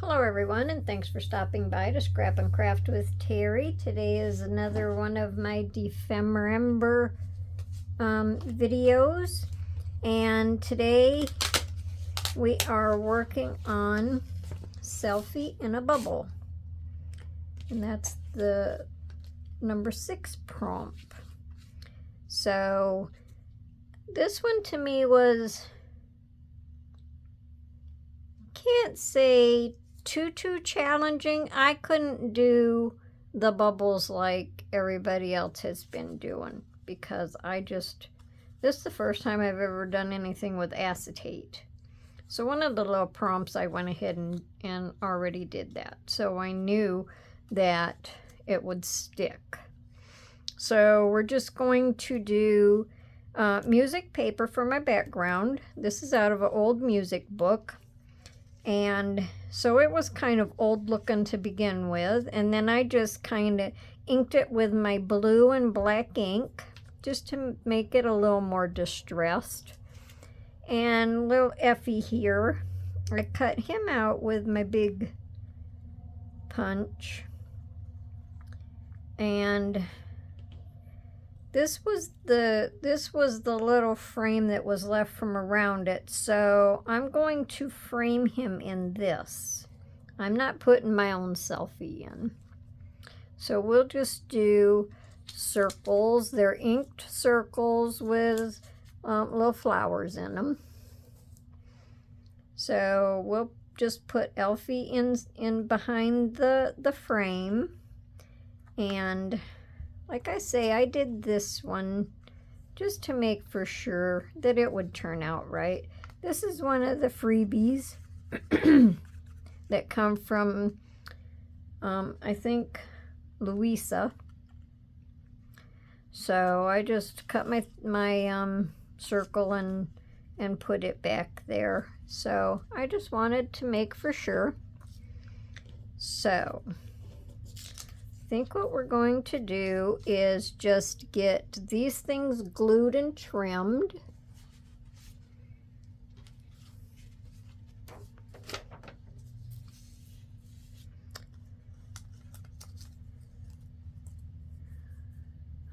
Hello everyone, and thanks for stopping by to Scrap and Craft with Terry. Today is another one of my Dephemerember videos, and today we are working on Selfie in a Bubble, and that's the number 6 prompt. So this one to me was, can't say too challenging. I couldn't do the bubbles like everybody else has been doing because this is the first time I've ever done anything with acetate. So one of the little prompts I went ahead and already did that, so I knew that it would stick. So we're just going to do music paper for my background. This is out of an old music book. And so it was kind of old looking to begin with, and then I just kind of inked it with my blue and black ink just to make it a little more distressed. And little Effie here, I cut him out with my big punch, and this was the little frame that was left from around it, so I'm going to frame him in this. I'm not putting my own selfie in. So we'll just do circles. They're inked circles with little flowers in them. So we'll just put Elfie in behind the frame, and like I say, I did this one just to make for sure that it would turn out right. This is one of the freebies that come from, I think, Louisa. So I just cut my circle and put it back there. So I just wanted to make for sure. So I think what we're going to do is just get these things glued and trimmed.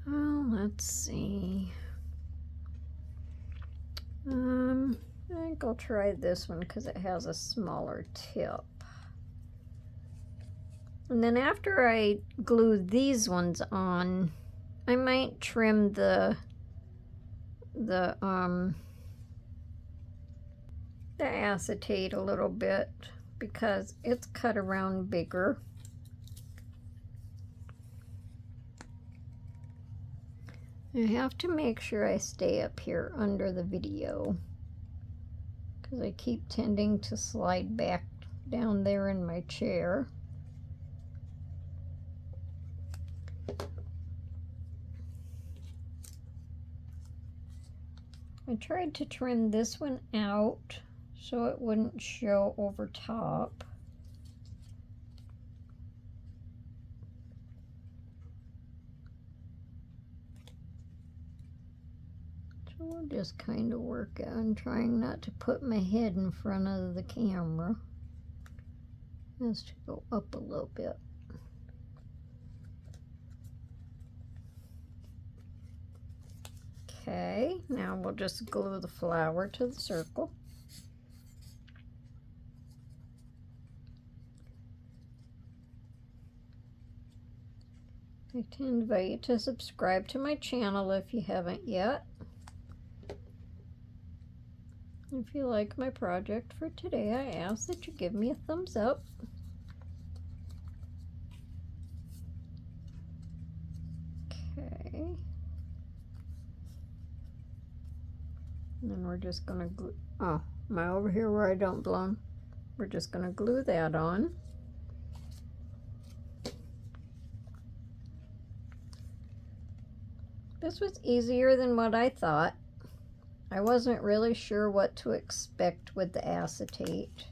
Oh, let's see. I think I'll try this one because it has a smaller tip. And then after I glue these ones on, I might trim the acetate a little bit because it's cut around bigger. I have to make sure I stay up here under the video because I keep tending to slide back down there in my chair. I tried to trim this one out so it wouldn't show over top. So we'll just kind of work on trying not to put my head in front of the camera. It has to go up a little bit. Okay, now we'll just glue the flower to the circle. I'd like to invite you to subscribe to my channel if you haven't yet. If you like my project for today, I ask that you give me a thumbs up. Okay. And then we're just going to glue, oh, am I over here where I don't belong? We're just going to glue that on. This was easier than what I thought. I wasn't really sure what to expect with the acetate.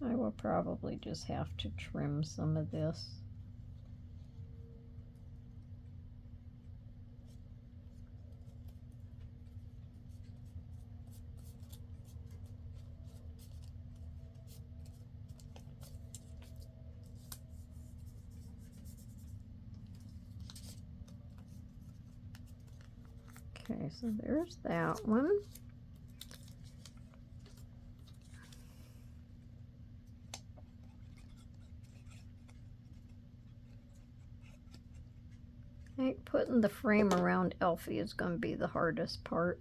I will probably just have to trim some of this. Okay, so there's that one. I think putting the frame around Elfie is going to be the hardest part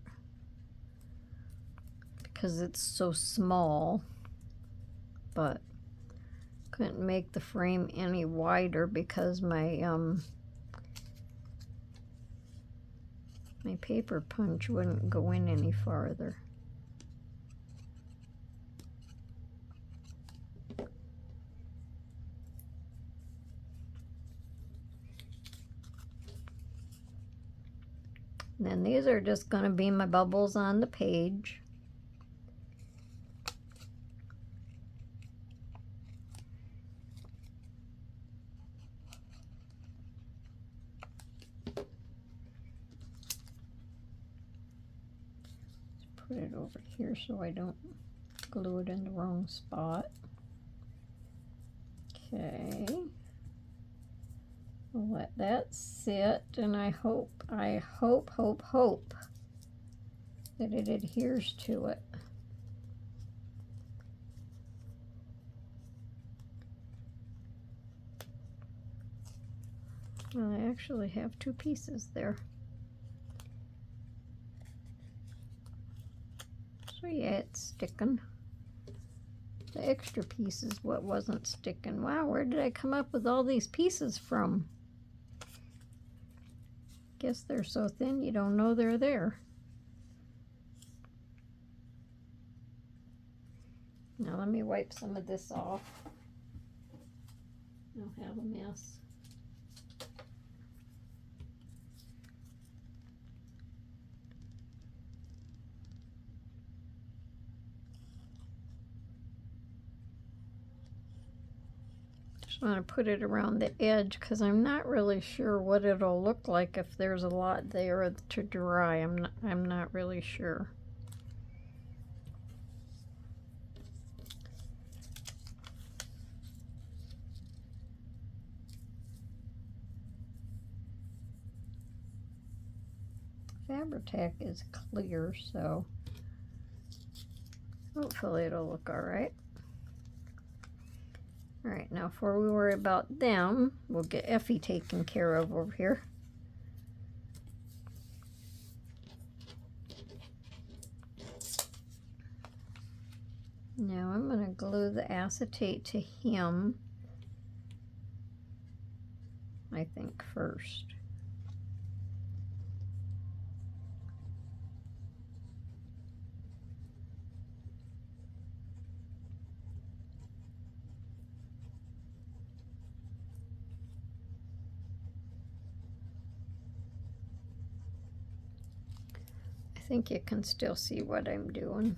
because it's so small, but couldn't make the frame any wider because my my paper punch wouldn't go in any farther. And then these are just going to be my bubbles on the page. Put it over here so I don't glue it in the wrong spot. Okay. We'll let that sit, and I hope that it adheres to it. Well, I actually have two pieces there. So yeah, it's sticking. The extra piece is what wasn't sticking. Wow, where did I come up with all these pieces from? Guess they're so thin you don't know they're there. Now let me wipe some of this off. I'll have a mess. Just want to put it around the edge because I'm not really sure what it'll look like if there's a lot there to dry. I'm not really sure. Fabri-Tac is clear, so hopefully it'll look all right. All right, now before we worry about them, we'll get Effie taken care of over here. Now I'm going to glue the acetate to him, I think, first. I think you can still see what I'm doing.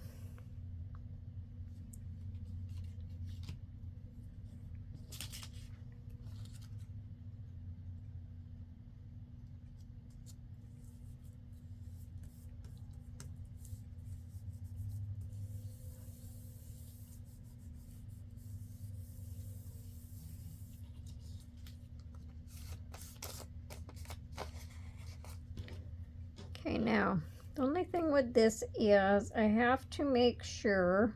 Okay, now the only thing with this is I have to make sure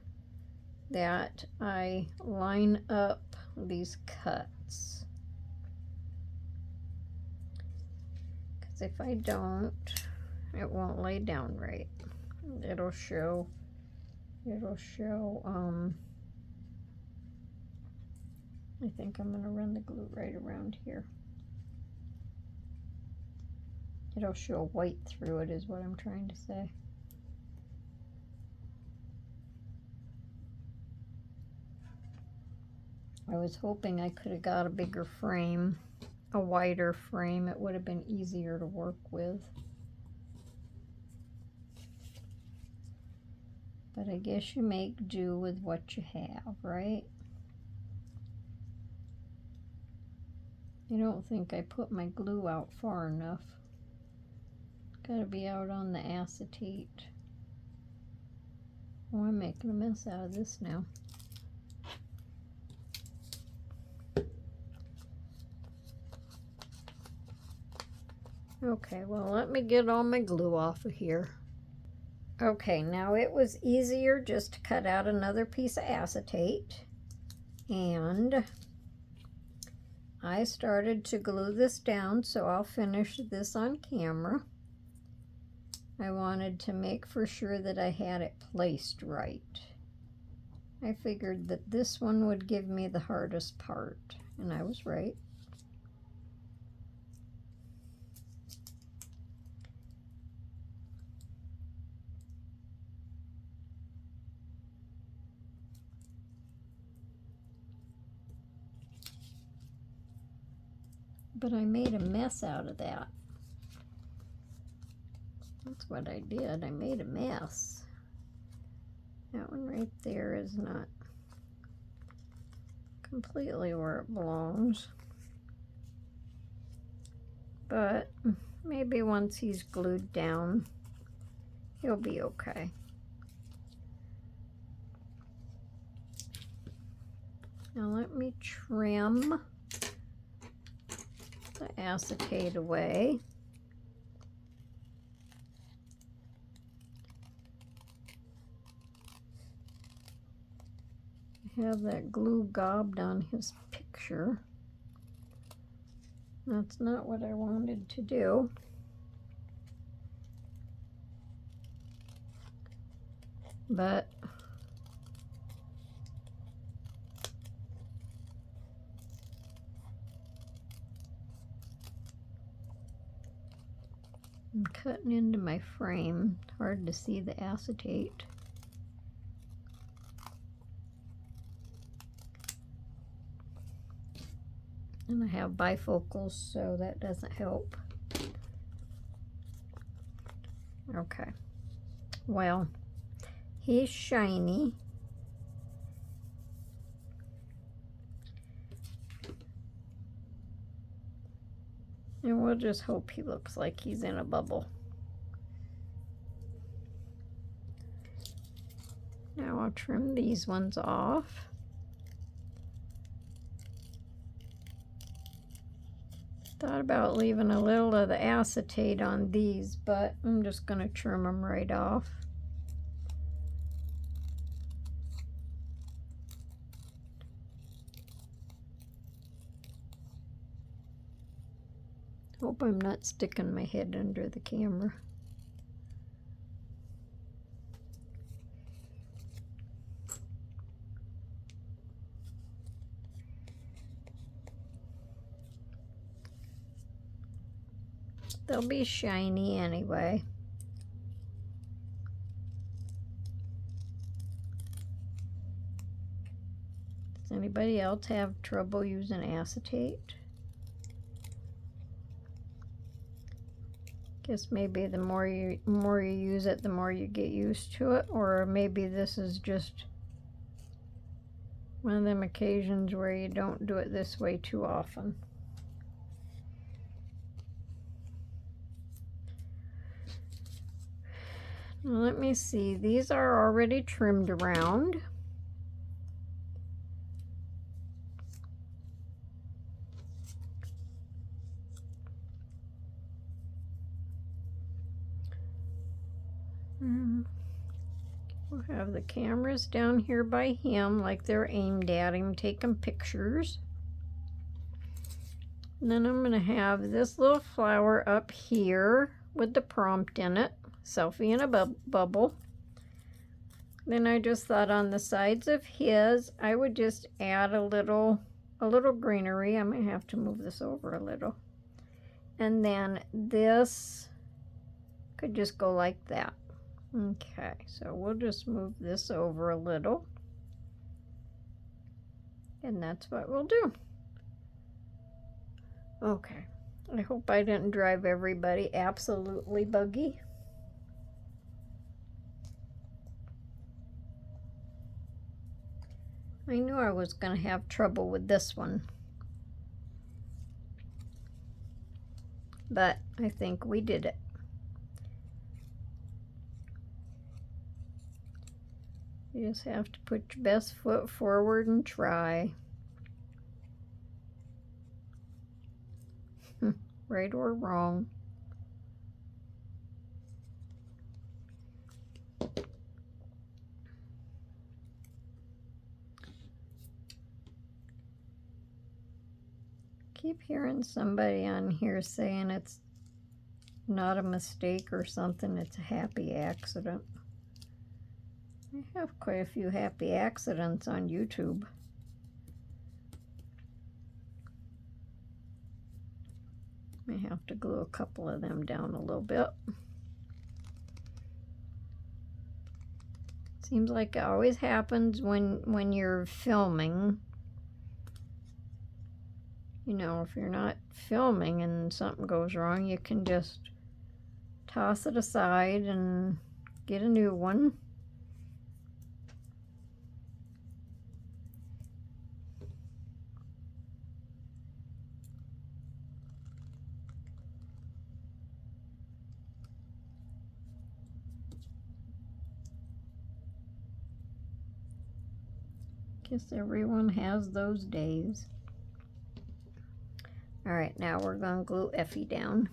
that I line up these cuts, because if I don't, it won't lay down right. It'll show I think I'm going to run the glue right around here. It'll show white through it is what I'm trying to say. I was hoping I could have got a bigger frame, a wider frame. It would have been easier to work with. But I guess you make do with what you have, right? I don't think I put my glue out far enough. Gotta be out on the acetate. Oh, I'm making a mess out of this now. Okay, well, let me get all my glue off of here. Okay, now it was easier just to cut out another piece of acetate, and I started to glue this down, so I'll finish this on camera. I wanted to make for sure that I had it placed right. I figured that this one would give me the hardest part, and I was right. But I made a mess out of that. That's what I did. I made a mess. That one right there is not completely where it belongs. But maybe once he's glued down, he'll be okay. Now let me trim the acetate away. I have that glue gobbed on his picture. That's not what I wanted to do. But I'm cutting into my frame. Hard to see the acetate. And I have bifocals, so that doesn't help. Okay. Well, he's shiny. And we'll just hope he looks like he's in a bubble. Now I'll trim these ones off. Thought about leaving a little of the acetate on these, but I'm just going to trim them right off. Hope I'm not sticking my head under the camera. They'll be shiny anyway. Does anybody else have trouble using acetate? Guess maybe the more you use it, the more you get used to it, or maybe this is just one of them occasions where you don't do it this way too often. Now let me see, these are already trimmed around. We'll have the cameras down here by him like they're aimed at him, taking pictures. And then I'm going to have this little flower up here with the prompt in it, selfie in a bubble. Then I just thought on the sides of his, I would just add a little greenery. I might have to move this over a little. And then this could just go like that. Okay, so we'll just move this over a little. And that's what we'll do. Okay, I hope I didn't drive everybody absolutely buggy. I knew I was going to have trouble with this one. But I think we did it. You just have to put your best foot forward and try. Right or wrong. Keep hearing somebody on here saying it's not a mistake or something, it's a happy accident. I have quite a few happy accidents on YouTube. I have to glue a couple of them down a little bit. Seems like it always happens when you're filming. You know, if you're not filming and something goes wrong, you can just toss it aside and get a new one. Guess everyone has those days. All right, now we're going to glue Effie down.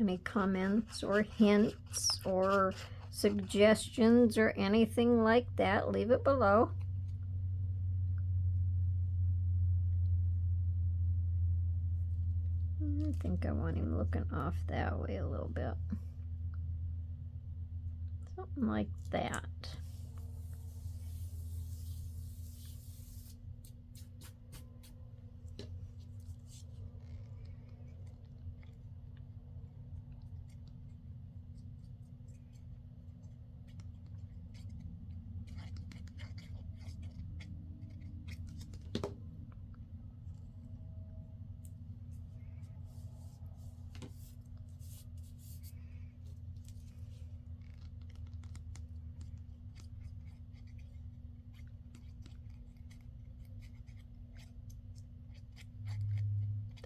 Any comments or hints or suggestions or anything like that, leave it below. I think I want him looking off that way a little bit. Something like that.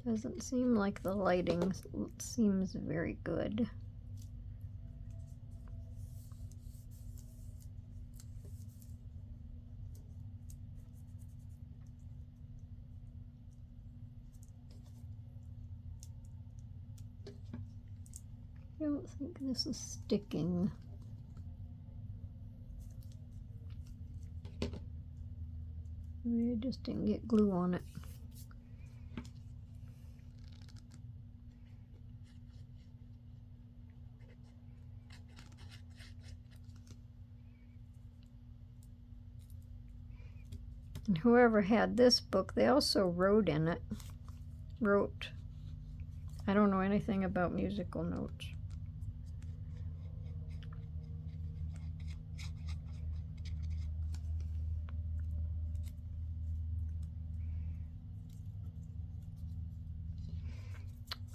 Doesn't seem like the lighting seems very good. I don't think this is sticking. Maybe I just didn't get glue on it. And whoever had this book, they also wrote in it. I don't know anything about musical notes.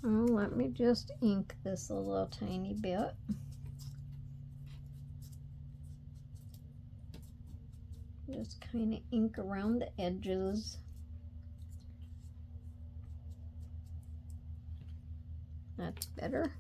Oh, let me just ink this a little tiny bit. Just kind of ink around the edges. That's better.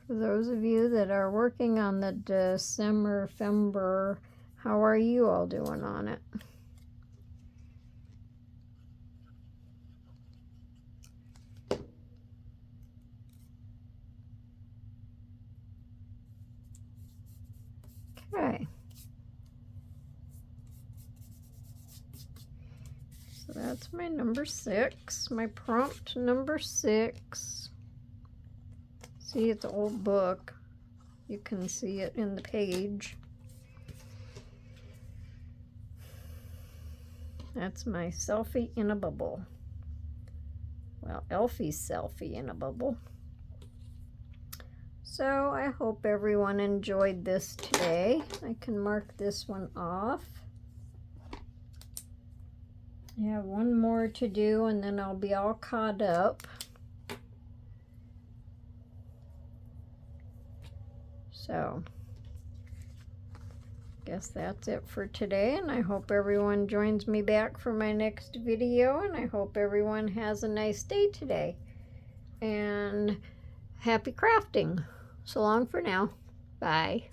For those of you that are working on the Dephemerember, how are you all doing on it? Okay. So that's my number 6, my prompt number 6. See, it's an old book. You can see it in the page. That's my selfie in a bubble. Well, Elfie's selfie in a bubble. So I hope everyone enjoyed this today. I can mark this one off. I have one more to do and then I'll be all caught up. So guess that's it for today, and I hope everyone joins me back for my next video, and I hope everyone has a nice day today. And happy crafting. So long for now. Bye.